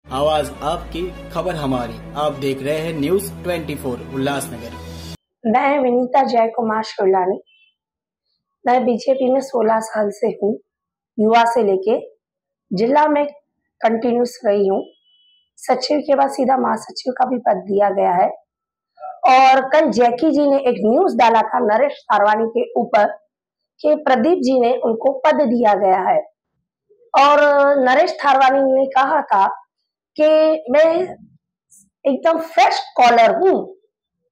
आवाज आपकी, खबर हमारी। आप देख रहे हैं न्यूज 24 उल्लासनगर। मैं विनीता जय कुमार शिवलानी। मैं बीजेपी में 16 साल से हूँ। युवा से लेके जिला में कंटिन्यूस रही हूँ। सचिव के बाद सीधा महासचिव का भी पद दिया गया है। और कल जैकी जी ने एक न्यूज डाला था नरेश थारवानी के ऊपर कि प्रदीप जी ने उनको पद दिया गया है। और नरेश थारवानी ने कहा था कि मैं एकदम फ्रेश कॉलर हूँ,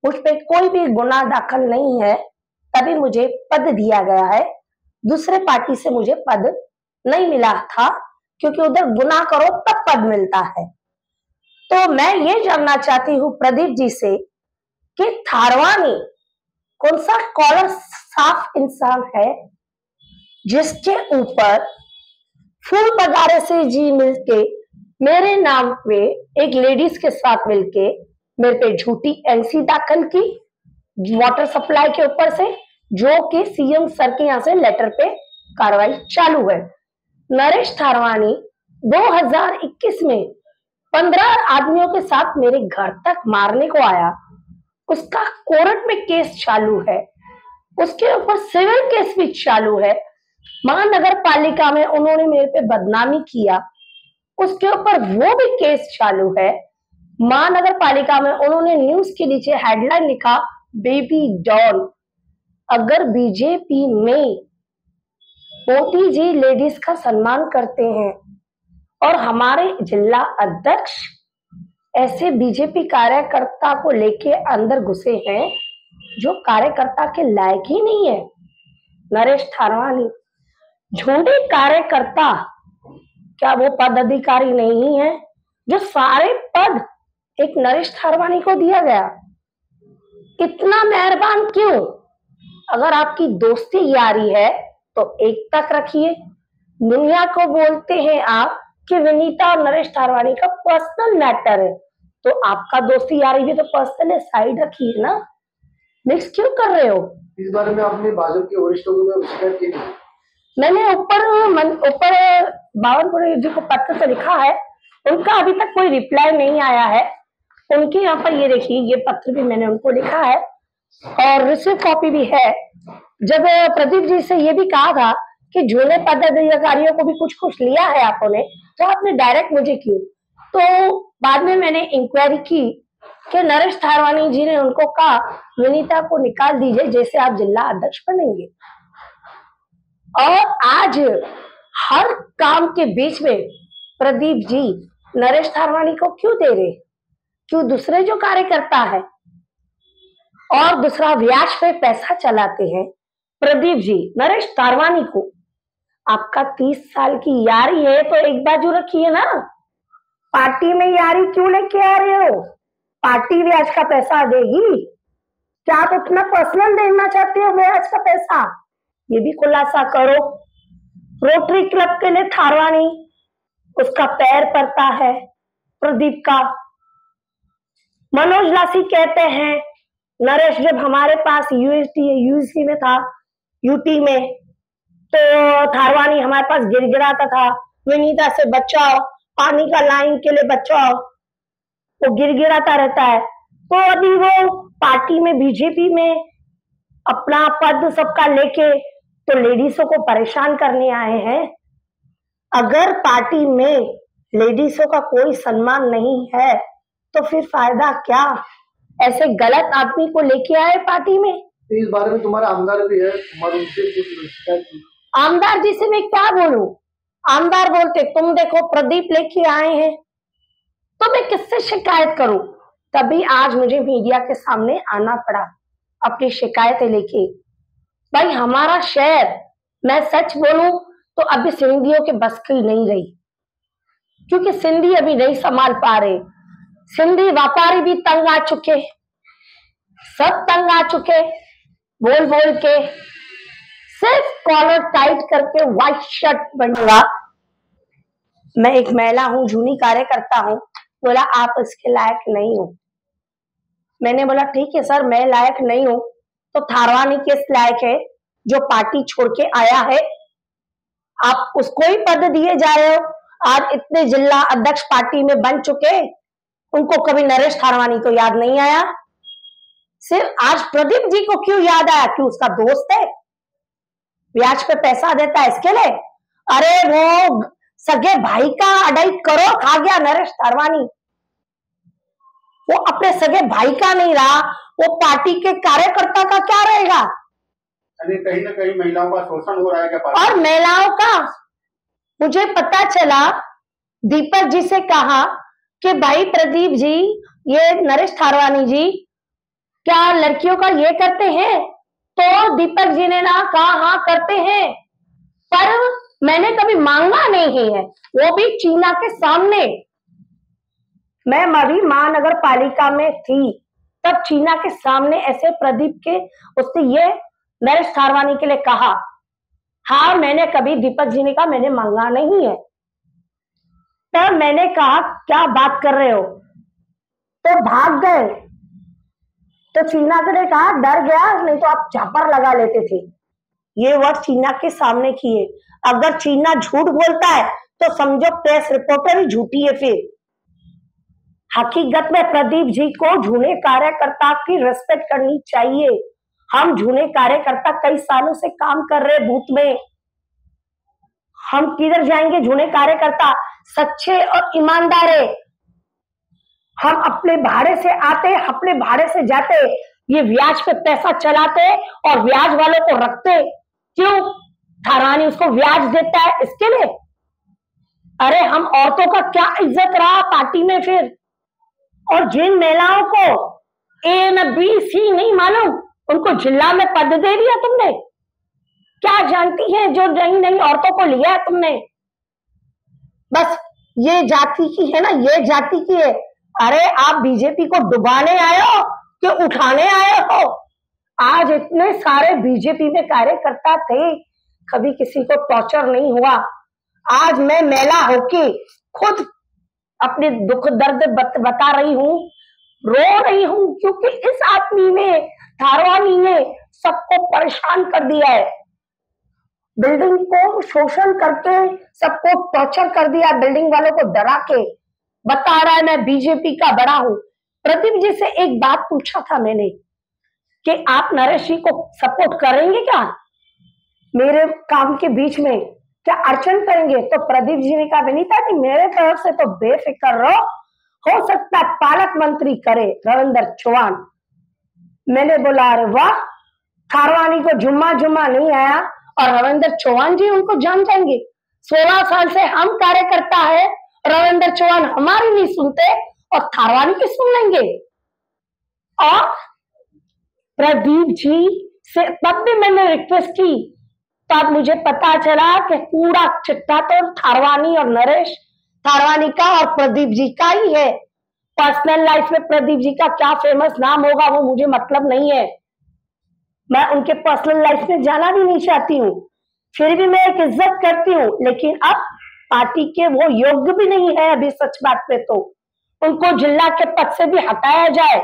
मुझ पे कोई भी गुनाह दाखिल नहीं है, तभी मुझे पद दिया गया है। दूसरे पार्टी से मुझे पद नहीं मिला था, क्योंकि उधर गुनाह करो तब पद मिलता है। तो मैं ये जानना चाहती हूँ प्रदीप जी से कि थारवानी कौन सा कॉलर साफ इंसान है जिसके ऊपर फूल पधारे से जी मिलके मेरे नाम पे एक लेडीज के साथ मिलके मेरे पे झूठी एनसी दाखिल की वाटर सप्लाई के ऊपर से, जो कि सीएम सर के यहाँ से लेटर पे कार्रवाई चालू है। नरेश थारवानी 2021 में 15 आदमियों के साथ मेरे घर तक मारने को आया, उसका कोर्ट में केस चालू है, उसके ऊपर सिविल केस भी चालू है। महानगर पालिका में उन्होंने मेरे पे बदनामी किया, उसके ऊपर वो भी केस चालू है। महानगर पालिका में उन्होंने न्यूज के नीचे हेडलाइन लिखा बेबी डॉन। अगर बीजेपी में मोदी जी लेडीज का सम्मान करते हैं और हमारे जिला अध्यक्ष ऐसे बीजेपी कार्यकर्ता को लेके अंदर घुसे हैं जो कार्यकर्ता के लायक ही नहीं है, नरेश थारवानी झूठे कार्यकर्ता, क्या वो पद अधिकारी नहीं है? जो सारे पद एक नरेश थारवानी को दिया गया, इतना मेहरबान क्यों? अगर आपकी दोस्ती यारी है तो एक तक रखिए। दुनिया को बोलते हैं आप कि विनीता और नरेश थारवानी का पर्सनल मैटर है, तो आपका दोस्ती यारी भी तो पर्सनल साइड रखिए ना, मिक्स क्यों कर रहे हो? इस बारे में आपने भाजपा के वरिष्ठों को शिकायत की? मैंने ऊपर बावनपुरी जी को पत्र से लिखा है, उनका अभी तक कोई रिप्लाई नहीं आया है। उनके यहाँ पर ये देखिए, ये पत्र भी मैंने उनको लिखा है और रिसीव कॉपी भी है। जब प्रदीप जी से ये भी कहा था कि झोले पदाधिकारियों को भी कुछ लिया है आपने, तो आपने डायरेक्ट मुझे क्यों? तो बाद में मैंने इंक्वायरी की कि नरेश थारवानी जी ने उनको कहा विनीता को निकाल दीजिए जैसे आप जिला अध्यक्ष बनेंगे। और आज हर काम के बीच में प्रदीप जी नरेश थारवानी को क्यों दे रहे? क्यों दूसरे जो कार्यकर्ता है और दूसरा ब्याज पे पैसा चलाते हैं प्रदीप जी नरेश थारवानी को? आपका 30 साल की यारी है तो एक बाजू रखिए ना, पार्टी में यारी क्यों लेके आ रहे हो? पार्टी ब्याज का पैसा देगी क्या? आप इतना पर्सनल देना चाहते हो ब्याज का पैसा? ये भी खुलासा करो। रोटरी क्लब के लिए थारवानी उसका पैर पड़ता है प्रदीप का। मनोज लासी कहते हैं नरेश जब हमारे पास यूसी में था, यूटी में, तो थारवानी हमारे पास गिड़गिड़ाता था, विनीता से बचाओ, पानी का लाइन के लिए बचाओ, वो गिड़गिड़ाता रहता है। तो अभी वो पार्टी में बीजेपी में अपना पद सबका लेके तो लेडीजों को परेशान करने आए हैं। अगर पार्टी में लेडीजों का कोई सम्मान नहीं है तो फिर फायदा क्या? ऐसे गलत आदमी को लेके आए पार्टी में। इस बारे में तुम्हारा आमदार भी है, आमदार जी से मैं क्या बोलूं? आमदार बोलते तुम देखो प्रदीप लेके आए हैं, तो मैं किससे शिकायत करूं? तभी आज मुझे मीडिया के सामने आना पड़ा अपनी शिकायतें लेके। भाई हमारा शहर, मैं सच बोलूं तो अभी सिंधियों के बस की नहीं रही, क्योंकि सिंधी अभी नहीं संभाल पा रहे। सिंधी व्यापारी भी तंग आ चुके, सब तंग आ चुके, बोल बोल के सिर्फ कॉलर टाइट करके व्हाइट शर्ट बनूंगा। मैं एक महिला हूं, जूनी कार्यकर्ता हूं। बोला आप इसके लायक नहीं हो। मैंने बोला ठीक है सर, मैं लायक नहीं हूं तो थारवानी किस लायक है जो पार्टी छोड़ के आया है? आप उसको ही पद दिए जा रहे हो। आज इतने जिला अध्यक्ष पार्टी में बन चुके, उनको कभी नरेश थारवानी को याद नहीं आया। सिर्फ आज प्रदीप जी को क्यों याद आया? क्यों उसका दोस्त है, ब्याज पे पैसा देता है इसके लिए? अरे वो सगे भाई का 2.5 करोड़ खा गया नरेश थारवानी। वो अपने सगे भाई का नहीं रहा, वो पार्टी के कार्यकर्ता का क्या रहेगा? कहीं ना कहीं महिलाओं का शोषण हो रहा है क्या? और महिलाओं का मुझे पता चला, दीपक जी से कहा कि भाई प्रदीप जी, ये नरेश थारवानी जी क्या लड़कियों का ये करते हैं? तो दीपक जी ने ना कहा हाँ करते हैं, पर मैंने कभी मांगा नहीं है, वो भी चीना के सामने। मैं अभी महानगर पालिका में थी, तब चीना के सामने ऐसे प्रदीप के उसने ये नरेश थारवानी के लिए कहा। हाँ, मैंने कभी, दीपक जी ने कहा मैंने मांगा नहीं है। तब मैंने कहा क्या बात कर रहे हो? तो भाग गए। तो चीना ने कहा डर गया, नहीं तो आप झापर लगा लेते थे। ये वर्ड चीना के सामने किए। अगर चीना झूठ बोलता है तो समझो प्रेस रिपोर्टर ही झूठी है। फिर हकीकत में प्रदीप जी को झूठे कार्यकर्ता की रिस्पेक्ट करनी चाहिए। हम झूठे कार्यकर्ता कई सालों से काम कर रहे बूथ में, हम किधर जाएंगे? झूठे कार्यकर्ता सच्चे और ईमानदार है। हम अपने भाड़े से आते, अपने भाड़े से जाते, ये ब्याज पे पैसा चलाते और ब्याज वालों को रखते। क्यों? थारवानी उसको ब्याज देता है इसके लिए। अरे हम औरतों का क्या इज्जत रहा पार्टी में फिर? और जिन महिलाओं को ए न बी सी नहीं मालूम, उनको जिला में पद दे दिया तुमने। क्या जानती है जो नई नई औरतों को लिया है तुमने? बस ये जाति की है ना, ये जाति की है। अरे आप बीजेपी को डुबाने आए हो कि उठाने आए हो? आज इतने सारे बीजेपी में कार्यकर्ता थे, कभी किसी को टॉर्चर नहीं हुआ। आज मैं महिला होके खुद अपने दुख दर्द बता रही हूँ, रो रही हूँ, क्योंकि इस आदमी ने, थारवानी ने सबको परेशान कर दिया है। बिल्डिंग को शोषण करके सबको टॉर्चर कर दिया, बिल्डिंग वालों को डरा के बता रहा है मैं बीजेपी का बड़ा हूं। प्रदीप जी से एक बात पूछा था मैंने कि आप नरेश जी को सपोर्ट करेंगे क्या मेरे काम के बीच में, क्या अड़चन करेंगे? तो प्रदीप जी ने कहा विनीता जी मेरे तरफ से तो बेफिक्र रहो, हो सकता है पालक मंत्री करे रविंद्र चौहान। मैंने बोला अरे वाह, थारवानी को जुम्मा नहीं आया और रविंद्र चौहान जी उनको जान जाएंगे। 16 साल से हम कार्यकर्ता है, रविंद्र चौहान हमारी नहीं सुनते और थारवानी की सुन लेंगे। और प्रदीप जी से तब भी मैंने रिक्वेस्ट की, तब मुझे पता चला कि पूरा चिट्ठा तो थारवानी और नरेश थारवानी का और प्रदीप जी का ही है। पर्सनल लाइफ में प्रदीप जी का क्या फेमस नाम होगा वो मुझे मतलब नहीं है, मैं उनके पर्सनल लाइफ में जाना भी नहीं चाहती हूँ, फिर भी मैं एक इज्जत करती हूँ। लेकिन अब पार्टी के वो योग्य भी नहीं है अभी, सच बात पे तो उनको जिला के पद से भी हटाया जाए।